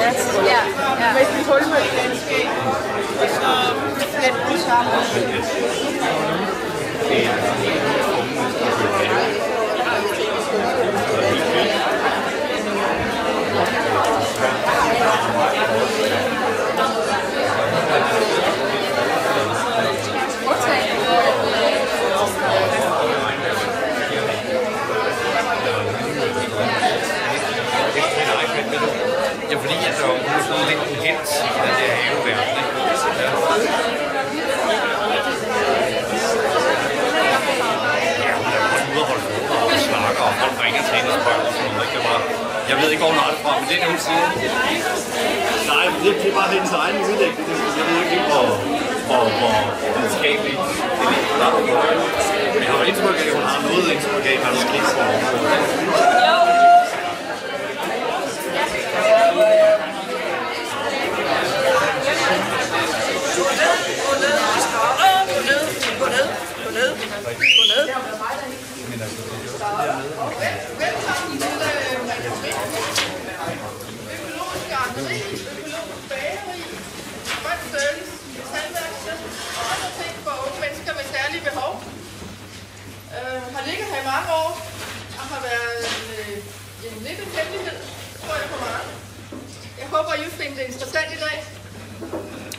Ja. Med et hul med den skæg. Og så let den sammen. Ja, fordi jeg så sådan lidt hens i den der haveverden, ikke? Ja, hun er også ude at holde foredrag og snakker, og folk ringer til hende og spørger og sådan noget, ikke? Jeg ved ikke, hvor hun har det fra, men det er det, hun siger. Nej, det er bare hendes egen udlægning. Jeg ved ikke helt, hvor videnskabeligt det ligger der. Men jeg har jo indtryk af, at hun har noget indtryk af, hvad der sker på området. Velkommen til økologisk gartneri, økologisk bageri, grøn service, metalværksted og andre ting for unge mennesker med særlige behov. Har ligget her i mange år og har været en lidt en hemmelighed, tror jeg, for mange. Jeg håber, I vil finde det interessant i dag.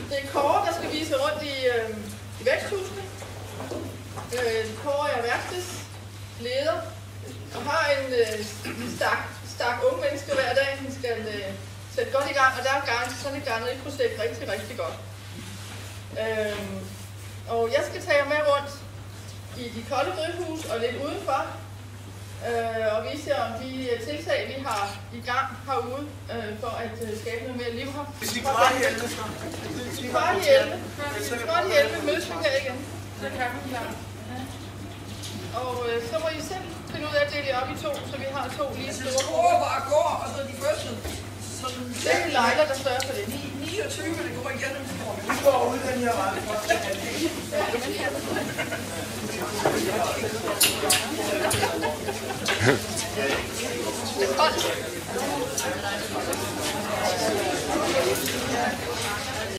Det er Kåre, der skal vise rundt i væksthusene. Kåre er værkstedsleder og har en stak unge mennesker hver dag, han skal sætte godt i gang, og der er sådan et gartneriprojekt rigtig godt. Og jeg skal tage jer med rundt i de kolde drivhus og lidt udenfor, og vise jer om de tiltag, vi har i gang herude, for at skabe noget mere liv her. Hvis vi klarer i 11, så. Hvis vi klarer i 11, mødes vi her igen. Så kan vi klare. Og så må I selv finde ud af at dele op i to, så vi har to lige store. Skruer bare går, og så de første. Det er Leila, der sørger for det. 29, det går igennem. Vi går ud den her vej.